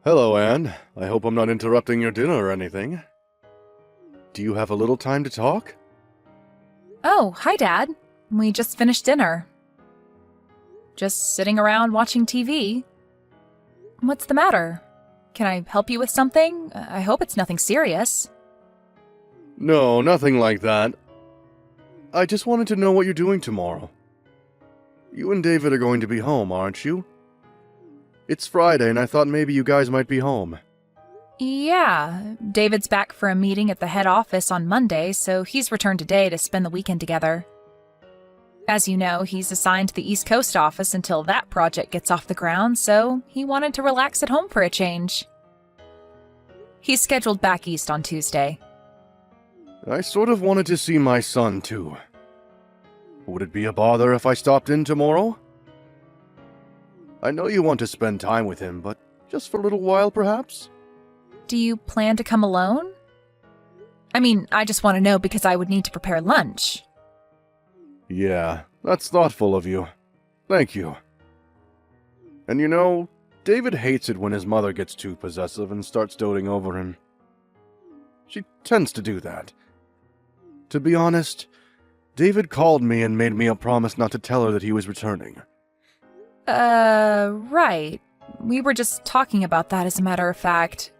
Hello, Anne. I hope I'm not interrupting your dinner or anything. Do you have a little time to talk? Oh, hi, Dad. We just finished dinner. Just sitting around watching TV. What's the matter? Can I help you with something? I hope it's nothing serious. No, nothing like that. I just wanted to know what you're doing tomorrow. You and David are going to be home, aren't you? It's Friday, and I thought maybe you guys might be home. Yeah, David's back for a meeting at the head office on Monday, so he's returned today to spend the weekend together. As you know, he's assigned to the East Coast office until that project gets off the ground, so he wanted to relax at home for a change. He's scheduled back east on Tuesday. I sort of wanted to see my son, too. Would it be a bother if I stopped in tomorrow? I know you want to spend time with him, but just for a little while, perhaps? Do you plan to come alone? I mean, I just want to know because I would need to prepare lunch. Yeah, that's thoughtful of you. Thank you. And you know, David hates it when his mother gets too possessive and starts doting over him. She tends to do that. To be honest, David called me and made me a promise not to tell her that he was returning. Right. We were just talking about that, as a matter of fact.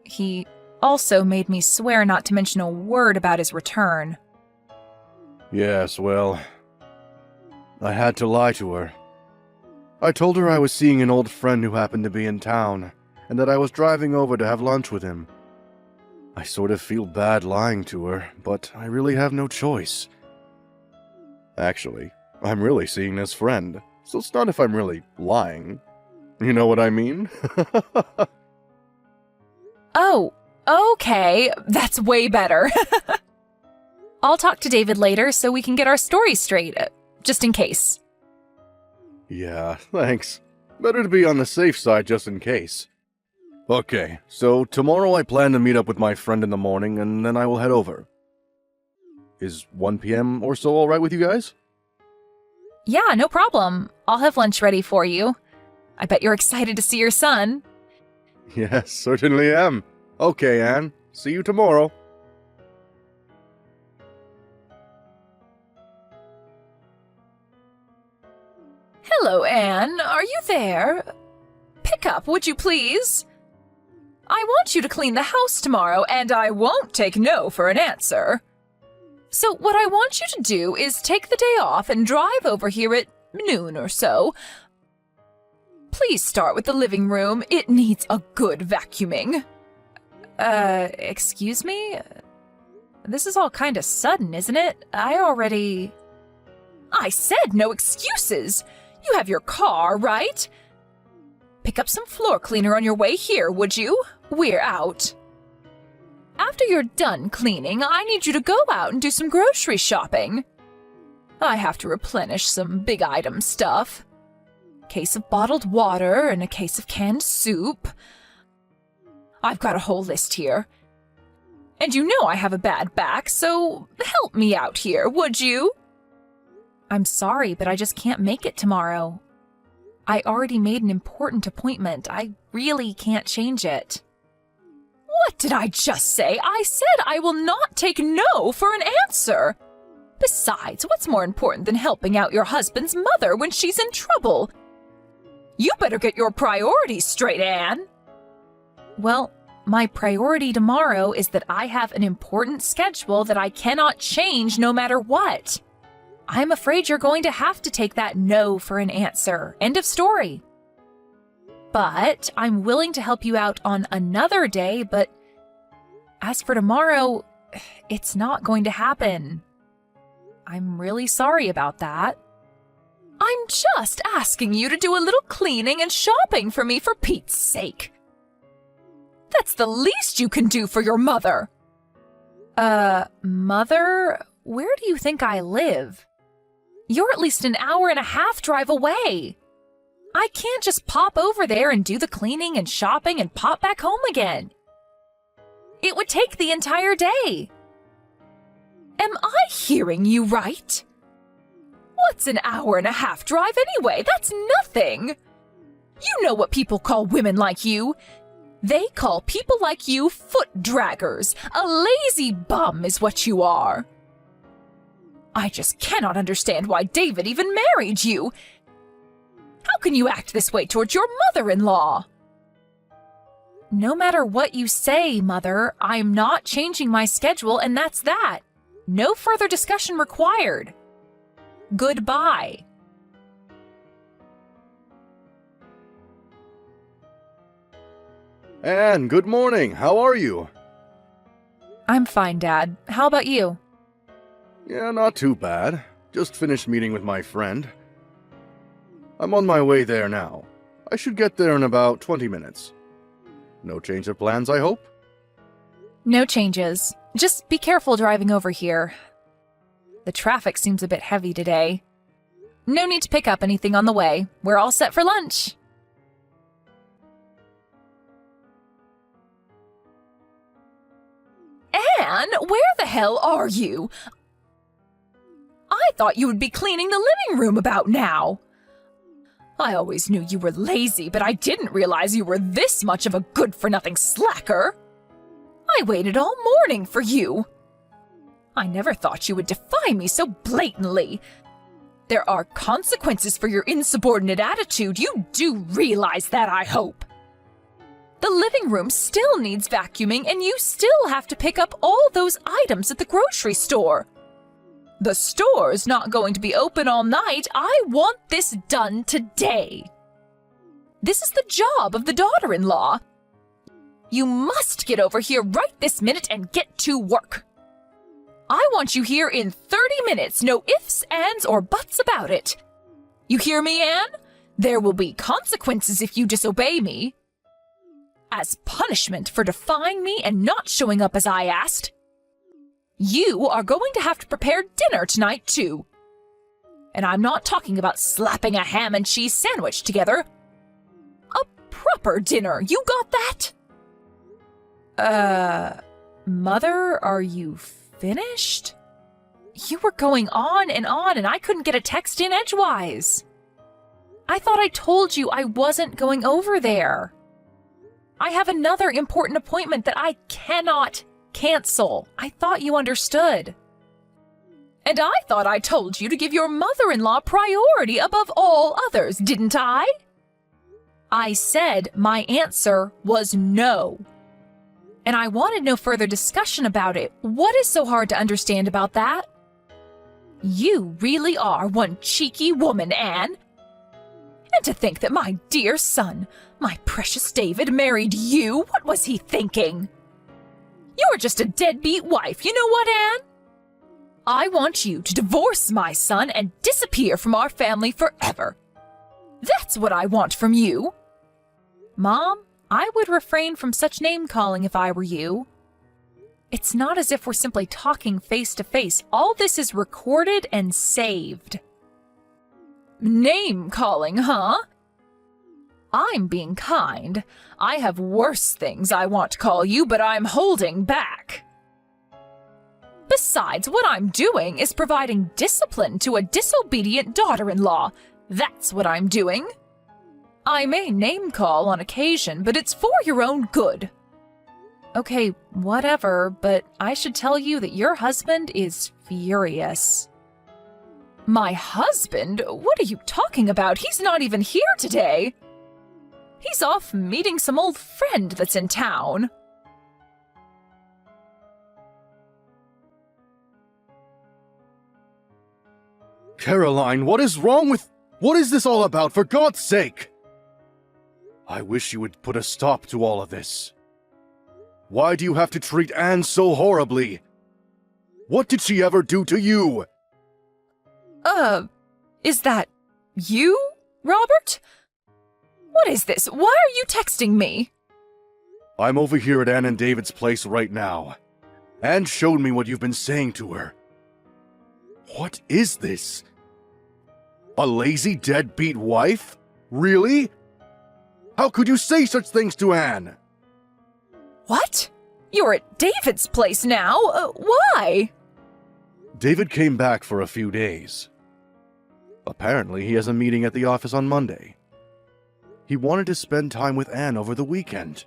He also made me swear not to mention a word about his return. Yes, well, I had to lie to her. I told her I was seeing an old friend who happened to be in town, and that I was driving over to have lunch with him. I sort of feel bad lying to her, but I really have no choice. Actually, I'm really seeing this friend, so it's not if I'm really lying. You know what I mean? Oh, okay. That's way better. I'll talk to David later so we can get our story straight, just in case. Yeah, thanks. Better to be on the safe side just in case. Okay, so tomorrow I plan to meet up with my friend in the morning, and then I will head over. Is 1 p.m. or so alright with you guys? Yeah, no problem. I'll have lunch ready for you. I bet you're excited to see your son. Yes, certainly am. Okay, Anne. See you tomorrow. Hello, Anne. Are you there? Pick up, would you please? I want you to clean the house tomorrow, and I won't take no for an answer. So what I want you to do is take the day off and drive over here at noon or so. Please start with the living room. It needs a good vacuuming. Excuse me? This is all kind of sudden, isn't it? I said no excuses! You have your car, right? Pick up some floor cleaner on your way here, would you? We're out. After you're done cleaning, I need you to go out and do some grocery shopping. I have to replenish some big item stuff. Case of bottled water and a case of canned soup. I've got a whole list here. And you know I have a bad back, so help me out here, would you? I'm sorry, but I just can't make it tomorrow. I already made an important appointment. I really can't change it. What did I just say? I said I will not take no for an answer. Besides, what's more important than helping out your husband's mother when she's in trouble? You better get your priorities straight, Anne. Well, my priority tomorrow is that I have an important schedule that I cannot change no matter what. I'm afraid you're going to have to take that no for an answer. End of story. But I'm willing to help you out on another day, but as for tomorrow, it's not going to happen. I'm really sorry about that. I'm just asking you to do a little cleaning and shopping for me, for Pete's sake. That's the least you can do for your mother. Mother? Where do you think I live? You're at least an hour and a half drive away. I can't just pop over there and do the cleaning and shopping and pop back home again. It would take the entire day. Am I hearing you right? What's an hour and a half drive anyway? That's nothing. You know what people call women like you. They call people like you foot draggers. A lazy bum is what you are. I just cannot understand why David even married you. How can you act this way towards your mother-in-law? No matter what you say, Mother, I'm not changing my schedule, and that's that. No further discussion required. Goodbye. Anne, good morning. How are you? I'm fine, Dad. How about you? Yeah, not too bad. Just finished meeting with my friend. I'm on my way there now. I should get there in about 20 minutes. No change of plans, I hope? No changes. Just be careful driving over here. The traffic seems a bit heavy today. No need to pick up anything on the way. We're all set for lunch. Anne, where the hell are you? I thought you would be cleaning the living room about now. I always knew you were lazy, but I didn't realize you were this much of a good-for-nothing slacker. I waited all morning for you. I never thought you would defy me so blatantly. There are consequences for your insubordinate attitude. You do realize that, I hope. The living room still needs vacuuming, and you still have to pick up all those items at the grocery store. The store's not going to be open all night. I want this done today. This is the job of the daughter-in-law. You must get over here right this minute and get to work. I want you here in 30 minutes, no ifs, ands, or buts about it. You hear me, Anne? There will be consequences if you disobey me. As punishment for defying me and not showing up as I asked, you are going to have to prepare dinner tonight, too. And I'm not talking about slapping a ham and cheese sandwich together. A proper dinner, you got that? Mother, are you finished? You were going on, and I couldn't get a text in edgewise. I thought I told you I wasn't going over there. I have another important appointment that I cannot cancel. I thought you understood. And I thought I told you to give your mother-in-law priority above all others, didn't I? I said my answer was no. And I wanted no further discussion about it. What is so hard to understand about that? You really are one cheeky woman, Anne. And to think that my dear son, my precious David, married you, what was he thinking? You're just a deadbeat wife, you know what, Anne? I want you to divorce my son and disappear from our family forever. That's what I want from you. Mom, I would refrain from such name-calling if I were you. It's not as if we're simply talking face-to-face. All this is recorded and saved. Name-calling, huh? I'm being kind. I have worse things I want to call you, but I'm holding back. Besides, what I'm doing is providing discipline to a disobedient daughter-in-law. That's what I'm doing. I may name-call on occasion, but it's for your own good. Okay, whatever, but I should tell you that your husband is furious. My husband? What are you talking about? He's not even here today. He's off meeting some old friend that's in town. Caroline, what is wrong with... What is this all about, for God's sake? I wish you would put a stop to all of this. Why do you have to treat Anne so horribly? What did she ever do to you? Is that you, Robert? What is this? Why are you texting me? I'm over here at Anne and David's place right now. Anne showed me what you've been saying to her. What is this? A lazy, deadbeat wife? Really? How could you say such things to Anne? What? You're at David's place now? Why? David came back for a few days. Apparently, he has a meeting at the office on Monday. He wanted to spend time with Anne over the weekend.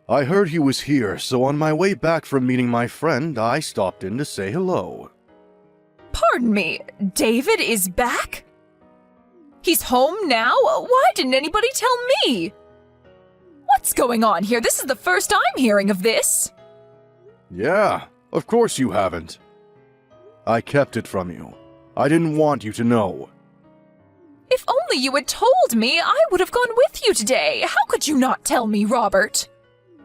I heard he was here, so on my way back from meeting my friend, I stopped in to say hello. Pardon me, David is back? He's home now? Why didn't anybody tell me? What's going on here? This is the first I'm hearing of this. Yeah, of course you haven't. I kept it from you. I didn't want you to know. If only you had told me, I would have gone with you today. How could you not tell me, Robert?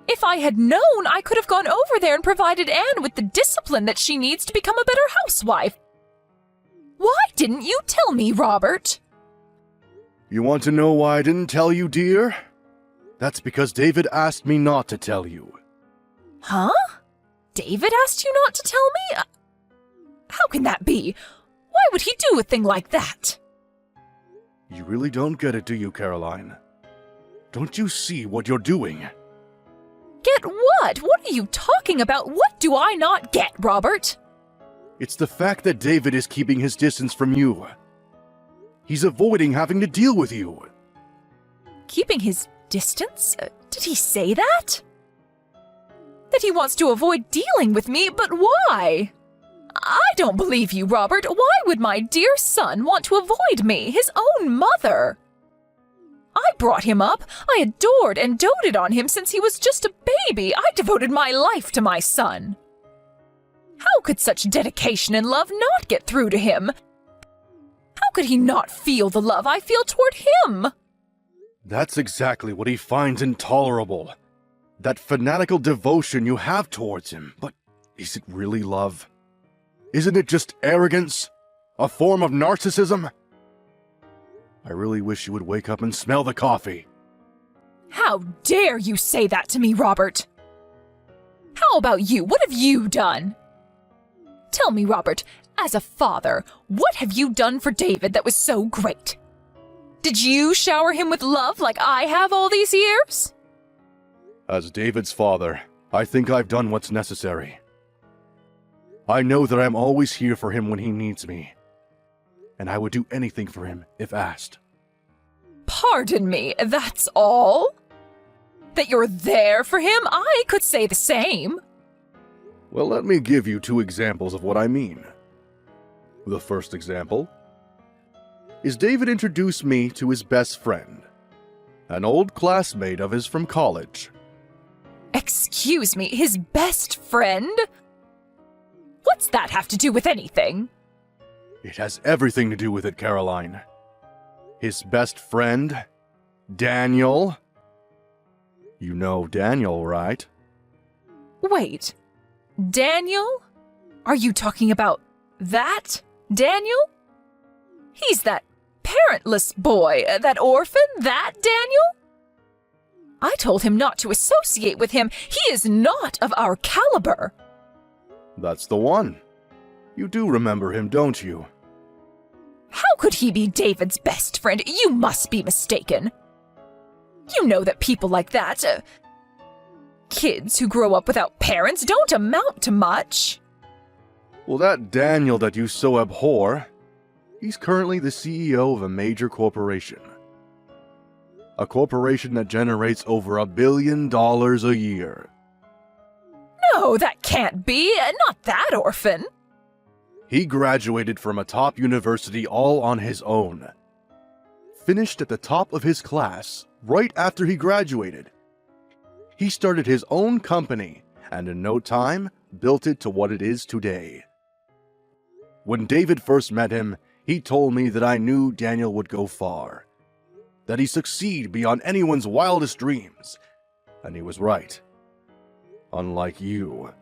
If I had known, I could have gone over there and provided Anne with the discipline that she needs to become a better housewife. Why didn't you tell me, Robert? You want to know why I didn't tell you, dear? That's because David asked me not to tell you. Huh? David asked you not to tell me? How can that be? Why would he do a thing like that? You really don't get it, do you, Caroline? Don't you see what you're doing? Get what? What are you talking about? What do I not get, Robert? It's the fact that David is keeping his distance from you. He's avoiding having to deal with you. Keeping his distance? Did he say that? That he wants to avoid dealing with me, but why? I don't believe you, Robert. Why would my dear son want to avoid me, his own mother? I brought him up. I adored and doted on him since he was just a baby. I devoted my life to my son. How could such dedication and love not get through to him? How could he not feel the love I feel toward him? That's exactly what he finds intolerable. That fanatical devotion you have towards him. But is it really love? Isn't it just arrogance? A form of narcissism? I really wish you would wake up and smell the coffee. How dare you say that to me, Robert? How about you? What have you done? Tell me, Robert, as a father, what have you done for David that was so great? Did you shower him with love like I have all these years? As David's father, I think I've done what's necessary. I know that I'm always here for him when he needs me, and I would do anything for him if asked. Pardon me, that's all? That you're there for him? I could say the same. Well, let me give you 2 examples of what I mean. The first example is David introduced me to his best friend, an old classmate of his from college. Excuse me, his best friend? What's that have to do with anything? It has everything to do with it, Caroline. His best friend, Daniel. You know Daniel, right? Wait, Daniel? Are you talking about that Daniel? He's that parentless boy, that orphan, that Daniel? I told him not to associate with him. He is not of our caliber. That's the one. You do remember him, don't you? How could he be David's best friend? You must be mistaken. You know that people like that, kids who grow up without parents, don't amount to much. Well, that Daniel that you so abhor, he's currently the CEO of a major corporation. A corporation that generates over $1 billion a year. No, that can't be. Not that orphan. He graduated from a top university all on his own. Finished at the top of his class right after he graduated. He started his own company and in no time built it to what it is today. When David first met him, he told me that I knew Daniel would go far, that he'd succeed beyond anyone's wildest dreams, and he was right. Unlike you,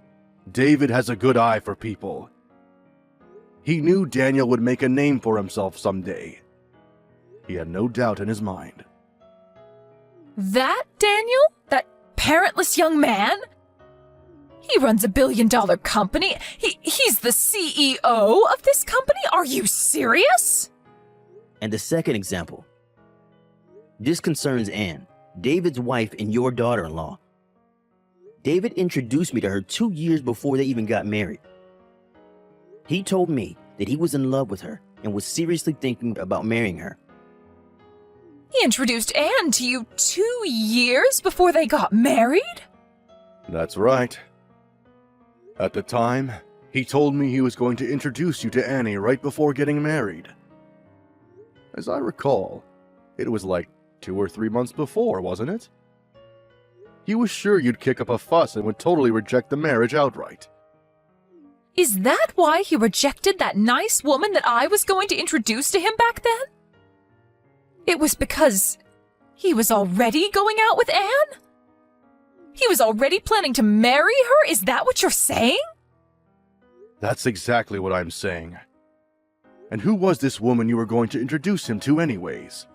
David has a good eye for people. He knew Daniel would make a name for himself someday. He had no doubt in his mind. That Daniel? That parentless young man? He runs $1 billion company. He's the CEO of this company? Are you serious? And the second example. This concerns Anne, David's wife and your daughter-in-law. David introduced me to her 2 years before they even got married. He told me that he was in love with her and was seriously thinking about marrying her. He introduced Anne to you 2 years before they got married? That's right. At the time, he told me he was going to introduce you to Annie right before getting married. As I recall, it was like 2 or 3 months before, wasn't it? He was sure you'd kick up a fuss and would totally reject the marriage outright. Is that why he rejected that nice woman that I was going to introduce to him back then? It was because he was already going out with Anne? He was already planning to marry her? Is that what you're saying? That's exactly what I'm saying. And who was this woman you were going to introduce him to anyways?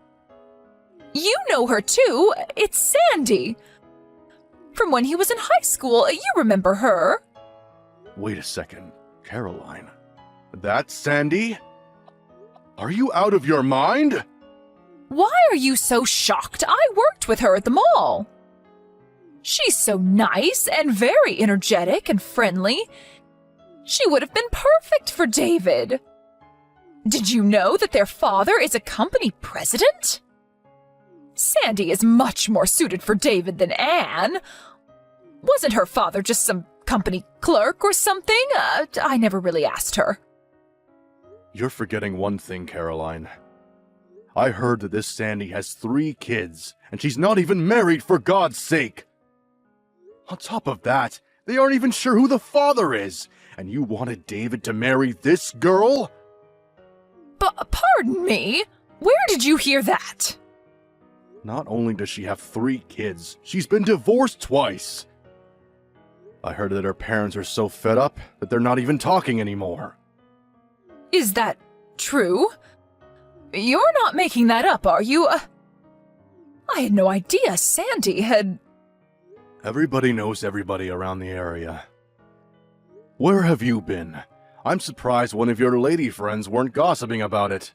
You know her too. It's Sandy. From when he was in high school, you remember her. Wait a second, Caroline. That's Sandy? Are you out of your mind? Why are you so shocked? I worked with her at the mall. She's so nice and very energetic and friendly. She would have been perfect for David. Did you know that their father is a company president? Sandy is much more suited for David than Anne. Wasn't her father just some company clerk or something? I never really asked her. You're forgetting one thing, Caroline. I heard that this Sandy has 3 kids, and she's not even married, for God's sake! On top of that, they aren't even sure who the father is, and you wanted David to marry this girl? But pardon me? Where did you hear that? Not only does she have 3 kids, she's been divorced twice. I heard that her parents are so fed up that they're not even talking anymore. Is that true? You're not making that up, are you? I had no idea Sandy had... Everybody knows everybody around the area. Where have you been? I'm surprised one of your lady friends weren't gossiping about it.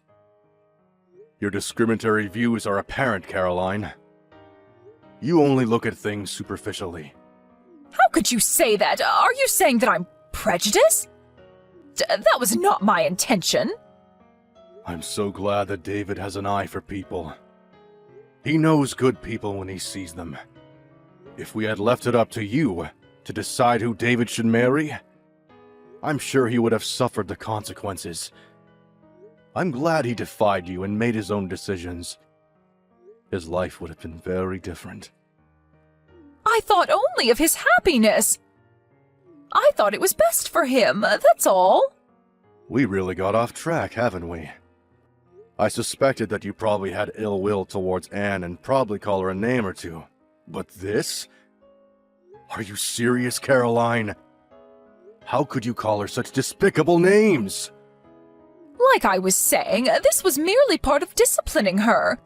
Your discriminatory views are apparent, Caroline. You only look at things superficially. How could you say that? Are you saying that I'm prejudiced? That was not my intention. I'm so glad that David has an eye for people. He knows good people when he sees them. If we had left it up to you to decide who David should marry, I'm sure he would have suffered the consequences. I'm glad he defied you and made his own decisions. His life would have been very different. I thought only of his happiness. I thought it was best for him, that's all. We really got off track, haven't we? I suspected that you probably had ill will towards Anne and probably call her a name or two. But this? Are you serious, Caroline? How could you call her such despicable names? Like I was saying, this was merely part of disciplining her.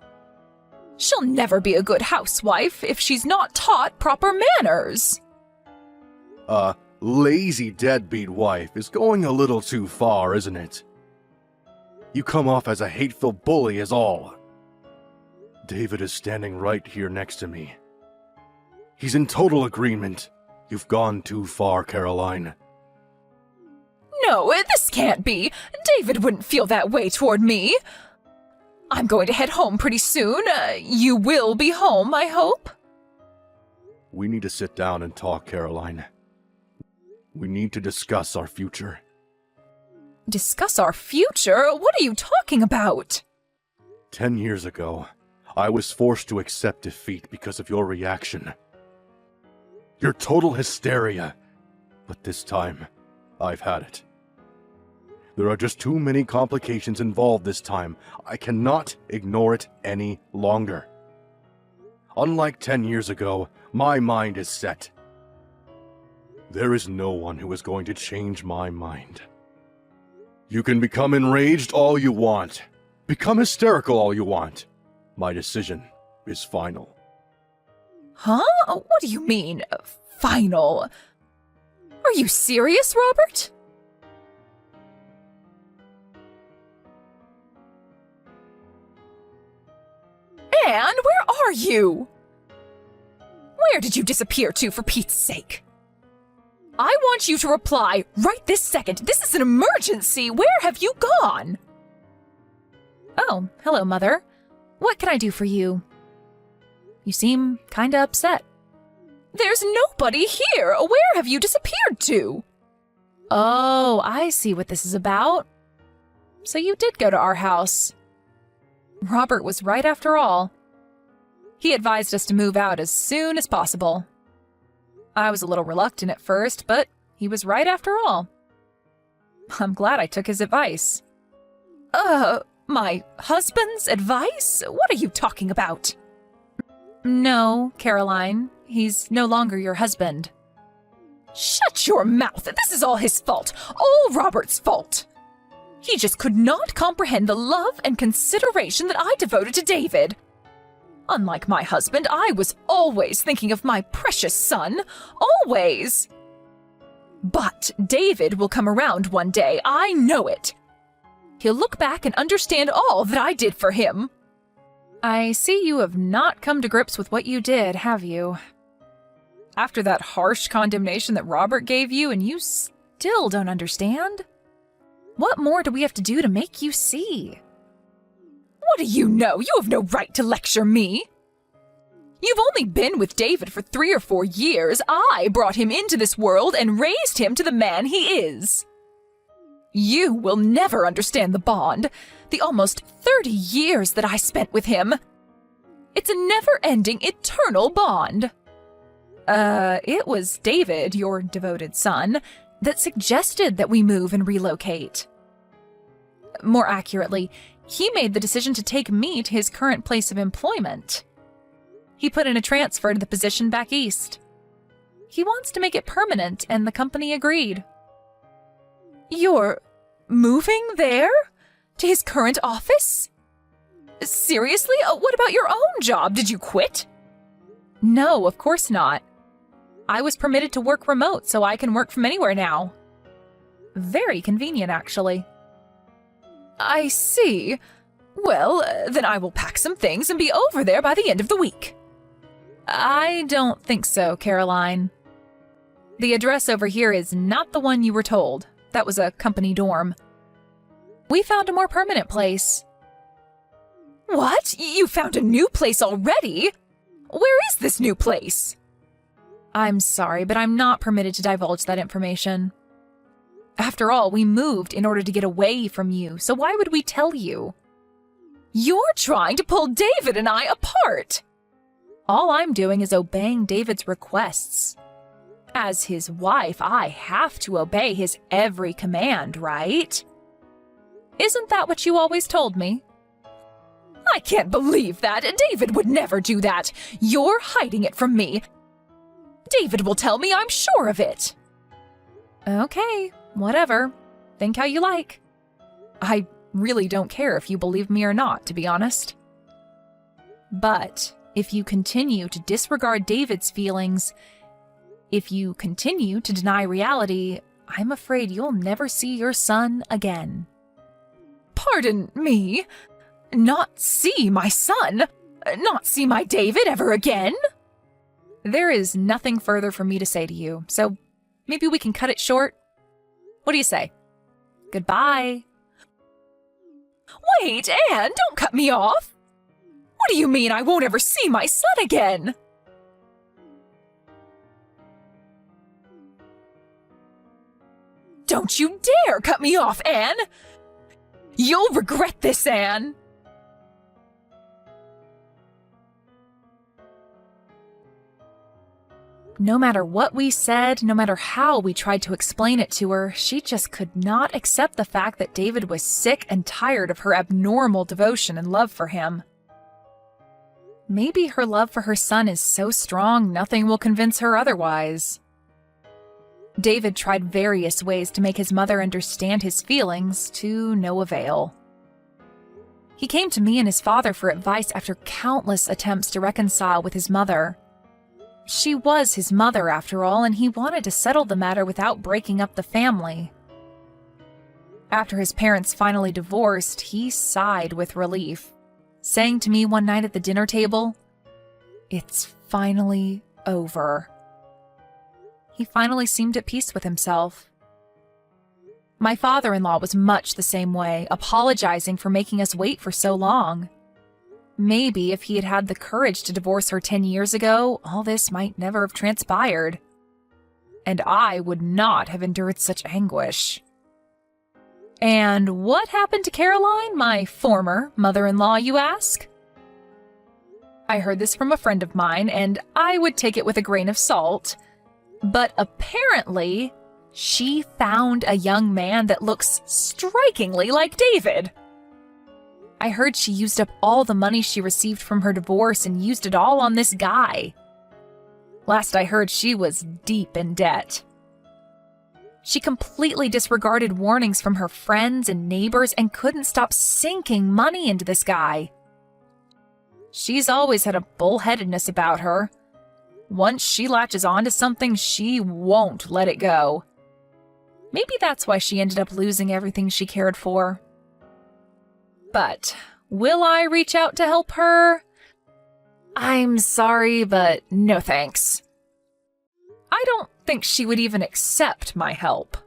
She'll never be a good housewife if she's not taught proper manners. A lazy deadbeat wife is going a little too far, isn't it? You come off as a hateful bully is all. David is standing right here next to me. He's in total agreement. You've gone too far, Caroline. No, this can't be. David wouldn't feel that way toward me. I'm going to head home pretty soon. You will be home, I hope. We need to sit down and talk, Caroline. We need to discuss our future. Discuss our future? What are you talking about? 10 years ago, I was forced to accept defeat because of your reaction. Your total hysteria. But this time, I've had it. There are just too many complications involved this time. I cannot ignore it any longer. Unlike 10 years ago, my mind is set. There is no one who is going to change my mind. You can become enraged all you want. Become hysterical all you want. My decision is final. Huh? What do you mean, final? Are you serious, Robert? Anne, where are you? Where did you disappear to, for Pete's sake? I want you to reply right this second. This is an emergency. Where have you gone? Oh, hello, Mother. What can I do for you? You seem kinda upset. There's nobody here! Where have you disappeared to? Oh, I see what this is about. So you did go to our house. Robert was right after all. He advised us to move out as soon as possible. I was a little reluctant at first, but he was right after all. I'm glad I took his advice. My husband's advice? What are you talking about? No, Caroline. He's no longer your husband. Shut your mouth! This is all his fault. All Robert's fault. He just could not comprehend the love and consideration that I devoted to David. Unlike my husband, I was always thinking of my precious son. Always. But David will come around one day. I know it. He'll look back and understand all that I did for him. I see you have not come to grips with what you did, have you? After that harsh condemnation that Robert gave you, and you still don't understand? What more do we have to do to make you see? What do you know? You have no right to lecture me. You've only been with David for 3 or 4 years. I brought him into this world and raised him to the man he is. You will never understand the bond, the almost 30 years that I spent with him. It's a never-ending, eternal bond. It was David, your devoted son, that suggested that we move and relocate. More accurately, he made the decision to take me to his current place of employment. He put in a transfer to the position back east. He wants to make it permanent, and the company agreed. You're moving there? To his current office? Seriously? What about your own job? Did you quit? No, of course not. I was permitted to work remote, so I can work from anywhere now. Very convenient, actually. I see. Well, then I will pack some things and be over there by the end of the week. I don't think so, Caroline. The address over here is not the one you were told. That was a company dorm. We found a more permanent place. What? You found a new place already? Where is this new place? I'm sorry, but I'm not permitted to divulge that information. After all, we moved in order to get away from you, so why would we tell you? You're trying to pull David and I apart! All I'm doing is obeying David's requests. As his wife, I have to obey his every command, right? Isn't that what you always told me? I can't believe that! David would never do that! You're hiding it from me! David will tell me, I'm sure of it! Okay, whatever. Think how you like. I really don't care if you believe me or not, to be honest. But if you continue to disregard David's feelings, if you continue to deny reality, I'm afraid you'll never see your son again. Pardon me? Not see my son? Not see my David ever again? There is nothing further for me to say to you, so maybe we can cut it short. What do you say? Goodbye. Wait, Anne, don't cut me off. What do you mean I won't ever see my son again? Don't you dare cut me off, Anne! You'll regret this, Anne! No matter what we said, no matter how we tried to explain it to her, she just could not accept the fact that David was sick and tired of her abnormal devotion and love for him. Maybe her love for her son is so strong nothing will convince her otherwise. David tried various ways to make his mother understand his feelings, to no avail. He came to me and his father for advice after countless attempts to reconcile with his mother. She was his mother, after all, and he wanted to settle the matter without breaking up the family. After his parents finally divorced, he sighed with relief, saying to me one night at the dinner table, "It's finally over." He finally seemed at peace with himself. My father-in-law was much the same way, apologizing for making us wait for so long. Maybe if he had had the courage to divorce her 10 years ago, all this might never have transpired. And I would not have endured such anguish. And what happened to Caroline, my former mother-in-law, you ask? I heard this from a friend of mine, and I would take it with a grain of salt. But apparently, she found a young man that looks strikingly like David. I heard she used up all the money she received from her divorce and used it all on this guy. Last I heard, she was deep in debt. She completely disregarded warnings from her friends and neighbors and couldn't stop sinking money into this guy. She's always had a bullheadedness about her. Once she latches onto something, she won't let it go. Maybe that's why she ended up losing everything she cared for. But will I reach out to help her? I'm sorry, but no thanks. I don't think she would even accept my help.